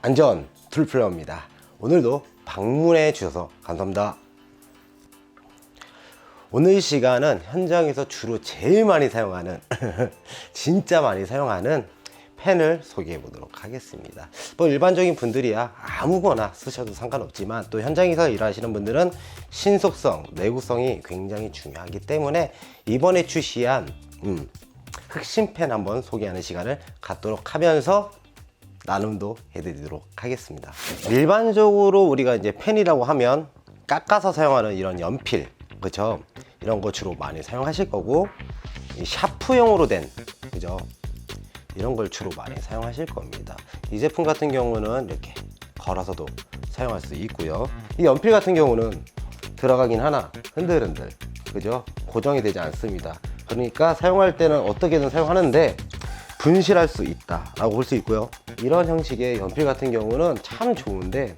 안전 툴플러입니다. 오늘도 방문해 주셔서 감사합니다. 오늘 시간은 현장에서 주로 제일 많이 사용하는 진짜 많이 사용하는 펜을 소개해 보도록 하겠습니다. 뭐 일반적인 분들이야 아무거나 쓰셔도 상관없지만 또 현장에서 일하시는 분들은 신속성, 내구성이 굉장히 중요하기 때문에 이번에 출시한 흑심 펜 한번 소개하는 시간을 갖도록 하면서 나눔도 해드리도록 하겠습니다. 일반적으로 우리가 이제 펜이라고 하면 깎아서 사용하는 이런 연필, 그죠? 이런 거 주로 많이 사용하실 거고, 이 샤프형으로 된, 그죠? 이런 걸 주로 많이 사용하실 겁니다. 이 제품 같은 경우는 이렇게 걸어서도 사용할 수 있고요. 이 연필 같은 경우는 들어가긴 하나 흔들흔들, 그죠? 고정이 되지 않습니다. 그러니까 사용할 때는 어떻게든 사용하는데 분실할 수 있다 라고 볼 수 있고요. 이런 형식의 연필 같은 경우는 참 좋은데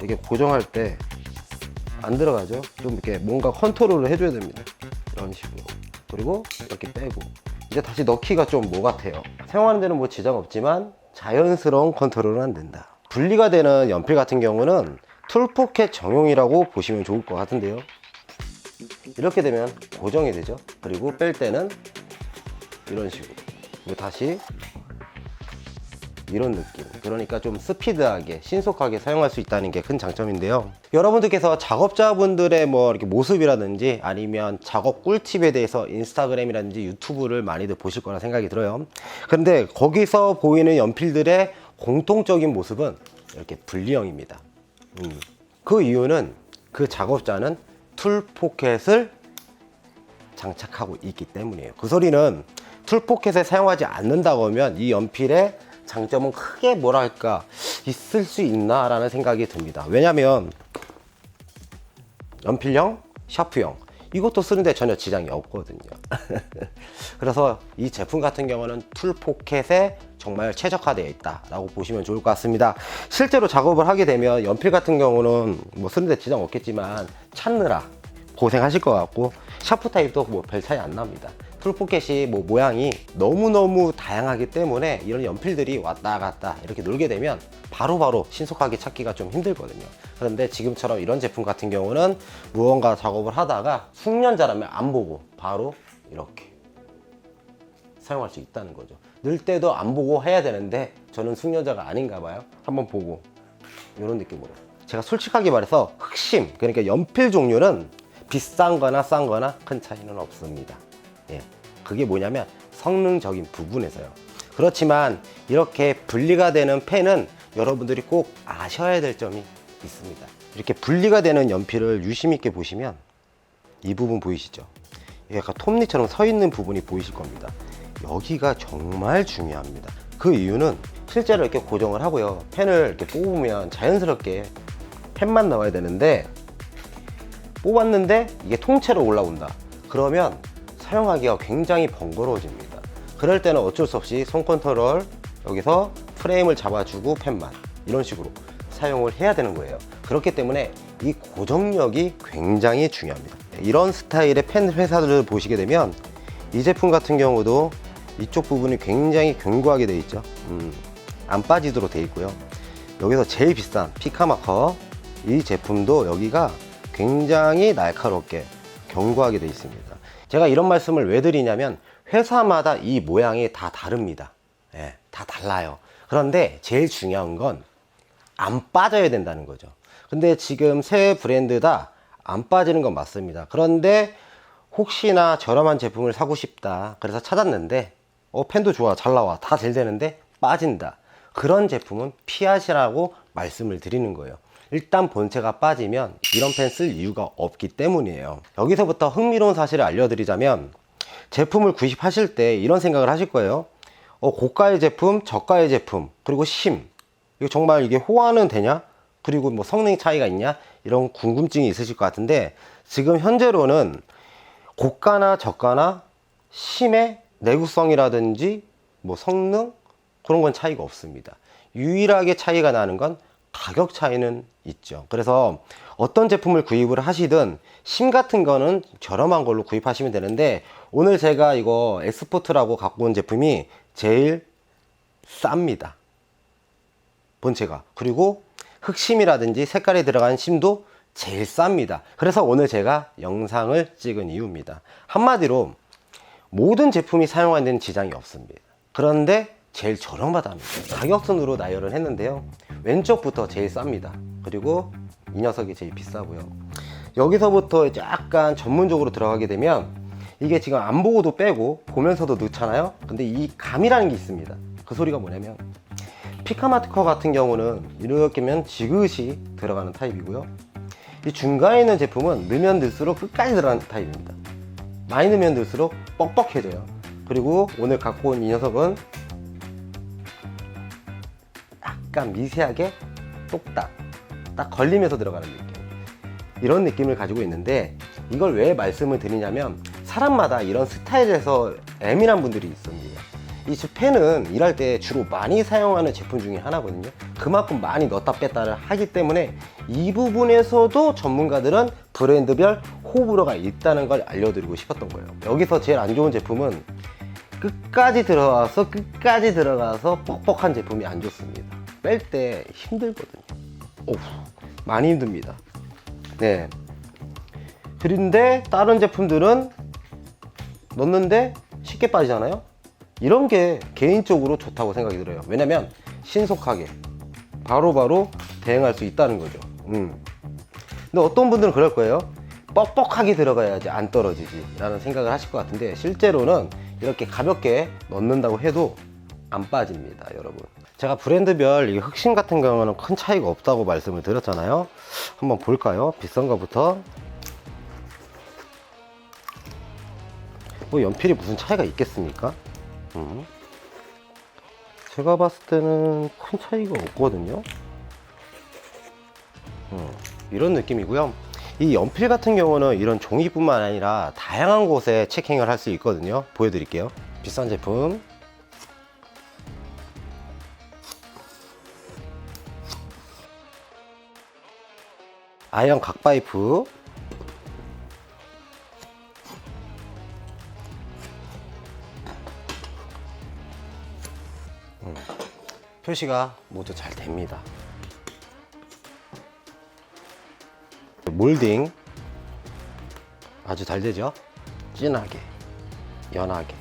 이게 고정할 때 안 들어가죠. 좀 이렇게 뭔가 컨트롤을 해줘야 됩니다. 이런 식으로. 그리고 이렇게 빼고 이제 다시 넣기가 좀 뭐 같아요. 사용하는 데는 뭐 지장 없지만 자연스러운 컨트롤은 안 된다. 분리가 되는 연필 같은 경우는 툴포켓 정용이라고 보시면 좋을 것 같은데요. 이렇게 되면 고정이 되죠. 그리고 뺄 때는 이런 식으로 다시 이런 느낌. 그러니까 좀 스피드하게 신속하게 사용할 수 있다는 게 큰 장점인데요. 여러분들께서 작업자분들의 뭐 이렇게 모습이라든지 아니면 작업 꿀팁에 대해서 인스타그램이라든지 유튜브를 많이들 보실 거라 생각이 들어요. 그런데 거기서 보이는 연필들의 공통적인 모습은 이렇게 분리형입니다. 그 이유는 그 작업자는 툴 포켓을 장착하고 있기 때문이에요. 그 소리는 툴 포켓을 사용하지 않는다고 하면 이 연필의 장점은 크게 뭐랄까 있을 수 있나 라는 생각이 듭니다. 왜냐면 연필형, 샤프형 이것도 쓰는데 전혀 지장이 없거든요. 그래서 이 제품 같은 경우는 툴 포켓에 정말 최적화되어 있다 라고 보시면 좋을 것 같습니다. 실제로 작업을 하게 되면 연필 같은 경우는 뭐 쓰는데 지장 없겠지만 찾느라 고생하실 것 같고, 샤프 타입도 뭐 별 차이 안 납니다. 툴포켓이 뭐 모양이 너무너무 다양하기 때문에 이런 연필들이 왔다 갔다 이렇게 놀게 되면 바로바로 신속하게 찾기가 좀 힘들거든요. 그런데 지금처럼 이런 제품 같은 경우는 무언가 작업을 하다가 숙련자라면 안 보고 바로 이렇게 사용할 수 있다는 거죠. 넣을 때도 안 보고 해야 되는데 저는 숙련자가 아닌가 봐요. 한번 보고 이런 느낌으로. 제가 솔직하게 말해서 흑심, 그러니까 연필 종류는 비싼 거나 싼 거나 큰 차이는 없습니다. 예, 그게 뭐냐면 성능적인 부분에서요. 그렇지만 이렇게 분리가 되는 펜은 여러분들이 꼭 아셔야 될 점이 있습니다. 이렇게 분리가 되는 연필을 유심 있게 보시면 이 부분 보이시죠? 약간 톱니처럼 서 있는 부분이 보이실 겁니다. 여기가 정말 중요합니다. 그 이유는 실제로 이렇게 고정을 하고요. 펜을 이렇게 뽑으면 자연스럽게 펜만 나와야 되는데 뽑았는데 이게 통째로 올라온다. 그러면 사용하기가 굉장히 번거로워집니다. 그럴 때는 어쩔 수 없이 손 컨트롤 여기서 프레임을 잡아주고 펜만 이런 식으로 사용을 해야 되는 거예요. 그렇기 때문에 이 고정력이 굉장히 중요합니다. 이런 스타일의 펜 회사들을 보시게 되면 이 제품 같은 경우도 이쪽 부분이 굉장히 견고하게 되어 있죠. 안 빠지도록 되어 있고요. 여기서 제일 비싼 피카마커 이 제품도 여기가 굉장히 날카롭게 견고하게 되어 있습니다. 제가 이런 말씀을 왜 드리냐면 회사마다 이 모양이 다 다릅니다. 예, 다 달라요. 그런데 제일 중요한 건 안 빠져야 된다는 거죠. 근데 지금 새 브랜드 다 안 빠지는 건 맞습니다. 그런데 혹시나 저렴한 제품을 사고 싶다 그래서 찾았는데 펜도 좋아, 잘 나와, 다 잘 되는데 빠진다. 그런 제품은 피하시라고 말씀을 드리는 거예요. 일단 본체가 빠지면 이런 펜 쓸 이유가 없기 때문이에요. 여기서부터 흥미로운 사실을 알려드리자면 제품을 구입하실 때 이런 생각을 하실 거예요. 고가의 제품, 저가의 제품, 그리고 심 이거 정말 이게 호환은 되냐? 그리고 뭐 성능 차이가 있냐? 이런 궁금증이 있으실 것 같은데 지금 현재로는 고가나 저가나 심의 내구성이라든지 뭐 성능 그런 건 차이가 없습니다. 유일하게 차이가 나는 건 가격 차이는 있죠. 그래서 어떤 제품을 구입을 하시든 심 같은 거는 저렴한 걸로 구입하시면 되는데 오늘 제가 이거 엑스포트라고 갖고 온 제품이 제일 쌉니다. 본체가. 그리고 흑심이라든지 색깔이 들어간 심도 제일 쌉니다. 그래서 오늘 제가 영상을 찍은 이유입니다. 한마디로 모든 제품이 사용하는 지장이 없습니다. 그런데 제일 저렴하답니다. 가격순으로 나열을 했는데요, 왼쪽부터 제일 쌉니다. 그리고 이 녀석이 제일 비싸고요. 여기서부터 약간 전문적으로 들어가게 되면 이게 지금 안 보고도 빼고 보면서도 넣잖아요. 근데 이 감이라는 게 있습니다. 그 소리가 뭐냐면, 피카마트커 같은 경우는 이렇게 면 지그시 들어가는 타입이고요, 이 중간에 있는 제품은 넣으면 넣을수록 끝까지 들어가는 타입입니다. 많이 넣으면 넣을수록 뻑뻑해져요. 그리고 오늘 갖고 온 이 녀석은 약간 미세하게 똑딱 딱 걸리면서 들어가는 느낌, 이런 느낌을 가지고 있는데, 이걸 왜 말씀을 드리냐면 사람마다 이런 스타일에서 예민한 분들이 있습니다. 이 펜은 일할 때 주로 많이 사용하는 제품 중에 하나거든요. 그만큼 많이 넣었다 뺐다를 하기 때문에 이 부분에서도 전문가들은 브랜드별 호불호가 있다는 걸 알려드리고 싶었던 거예요. 여기서 제일 안 좋은 제품은 끝까지 들어가서 뻑뻑한 제품이 안 좋습니다. 뺄 때 힘들거든요. 오우, 많이 힘듭니다. 네. 그런데 다른 제품들은 넣는데 쉽게 빠지잖아요. 이런 게 개인적으로 좋다고 생각이 들어요. 왜냐면 신속하게 바로바로 대응할 수 있다는 거죠. 근데 어떤 분들은 그럴 거예요. 뻑뻑하게 들어가야지 안 떨어지지 라는 생각을 하실 것 같은데, 실제로는 이렇게 가볍게 넣는다고 해도 안 빠집니다, 여러분. 제가 브랜드별 이 흑심 같은 경우는 큰 차이가 없다고 말씀을 드렸잖아요. 한번 볼까요? 비싼 거부터. 뭐 연필이 무슨 차이가 있겠습니까? 제가 봤을 때는 큰 차이가 없거든요. 이런 느낌이고요. 이 연필 같은 경우는 이런 종이뿐만 아니라 다양한 곳에 체킹을 할 수 있거든요. 보여드릴게요. 비싼 제품. 아이언 각파이프. 표시가 모두 잘 됩니다. 몰딩 아주 잘 되죠? 진하게, 연하게,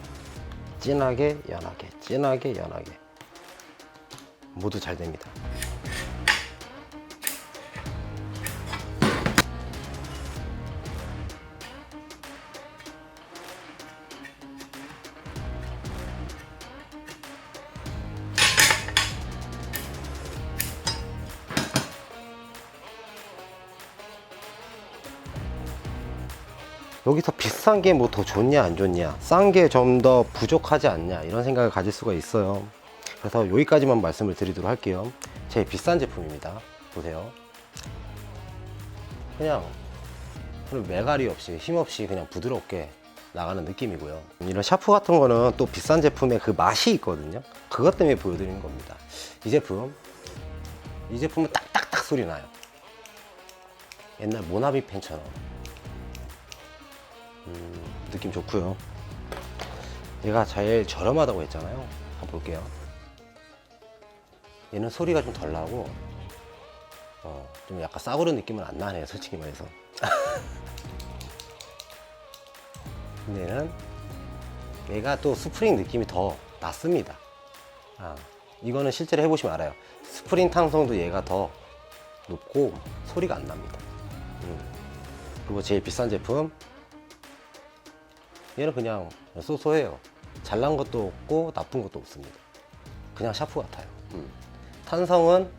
진하게, 연하게, 진하게, 연하게, 모두 잘 됩니다. 여기서 비싼 게 뭐 더 좋냐 안 좋냐, 싼 게 좀 더 부족하지 않냐, 이런 생각을 가질 수가 있어요. 그래서 여기까지만 말씀을 드리도록 할게요. 제일 비싼 제품입니다. 보세요. 그냥 매갈이 없이 힘없이 그냥 부드럽게 나가는 느낌이고요. 이런 샤프 같은 거는 또 비싼 제품의 그 맛이 있거든요. 그것 때문에 보여드리는 겁니다. 이 제품은 딱딱딱 소리 나요. 옛날 모나비 펜처럼. 느낌 좋고요. 얘가 제일 저렴하다고 했잖아요. 한번 볼게요. 얘는 소리가 좀 덜 나고 좀 약간 싸구려 느낌은 안 나네요, 솔직히 말해서. 근데 얘가 또 스프링 느낌이 더 낫습니다. 이거는 실제로 해보시면 알아요. 스프링 탄성도 얘가 더 높고 소리가 안 납니다. 그리고 제일 비싼 제품, 얘는 그냥 쏘쏘해요. 잘난 것도 없고 나쁜 것도 없습니다. 그냥 샤프 같아요. 탄성은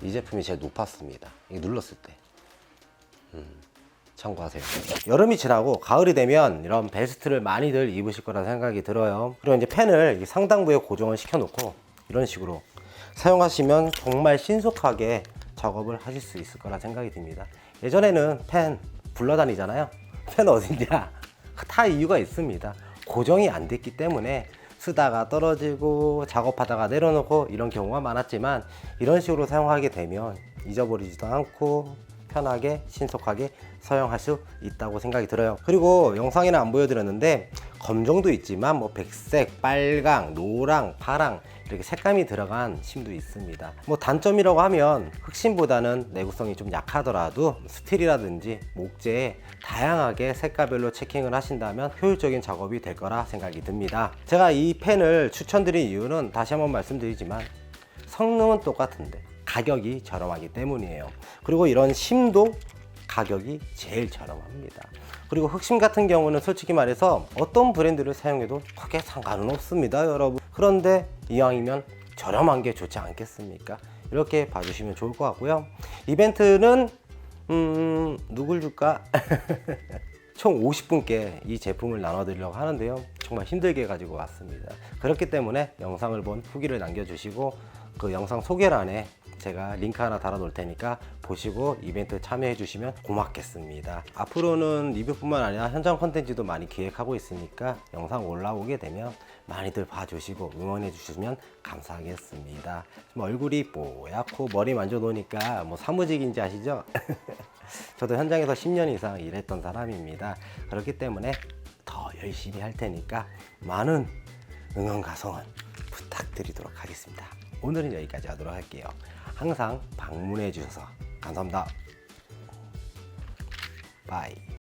이 제품이 제일 높았습니다. 이게 눌렀을 때. 참고하세요. 여름이 지나고 가을이 되면 이런 베스트를 많이들 입으실 거라 생각이 들어요. 그리고 이제 펜을 상단부에 고정을 시켜 놓고 이런 식으로 사용하시면 정말 신속하게 작업을 하실 수 있을 거라 생각이 듭니다. 예전에는 펜 굴러다니잖아요. 펜 어딨냐? 다 이유가 있습니다. 고정이 안 됐기 때문에 쓰다가 떨어지고 작업하다가 내려놓고 이런 경우가 많았지만, 이런 식으로 사용하게 되면 잊어버리지도 않고 편하게 신속하게 사용할 수 있다고 생각이 들어요. 그리고 영상에는 안 보여드렸는데 검정도 있지만 뭐 백색, 빨강, 노랑, 파랑 이렇게 색감이 들어간 심도 있습니다. 뭐 단점이라고 하면 흑심보다는 내구성이 좀 약하더라도 스틸이라든지 목재에 다양하게 색깔별로 체킹을 하신다면 효율적인 작업이 될 거라 생각이 듭니다. 제가 이 펜을 추천드린 이유는 다시 한번 말씀드리지만 성능은 똑같은데 가격이 저렴하기 때문이에요. 그리고 이런 심도 가격이 제일 저렴합니다. 그리고 흑심 같은 경우는 솔직히 말해서 어떤 브랜드를 사용해도 크게 상관은 없습니다, 여러분. 그런데 이왕이면 저렴한 게 좋지 않겠습니까? 이렇게 봐주시면 좋을 것 같고요. 이벤트는 누굴 줄까? 총 50분께 이 제품을 나눠드리려고 하는데요. 정말 힘들게 가지고 왔습니다. 그렇기 때문에 영상을 본 후기를 남겨주시고 그 영상 소개란에 제가 링크 하나 달아 놓을 테니까 보시고 이벤트 참여해 주시면 고맙겠습니다. 앞으로는 리뷰뿐만 아니라 현장 컨텐츠도 많이 기획하고 있으니까 영상 올라오게 되면 많이들 봐주시고 응원해 주시면 감사하겠습니다. 좀 얼굴이 뽀얗고 머리 만져 놓으니까 뭐 사무직인지 아시죠? 저도 현장에서 10년 이상 일했던 사람입니다. 그렇기 때문에 더 열심히 할 테니까 많은 응원 가성은 부탁드리도록 하겠습니다. 오늘은 여기까지 하도록 할게요. 항상 방문해 주셔서 감사합니다. 바이.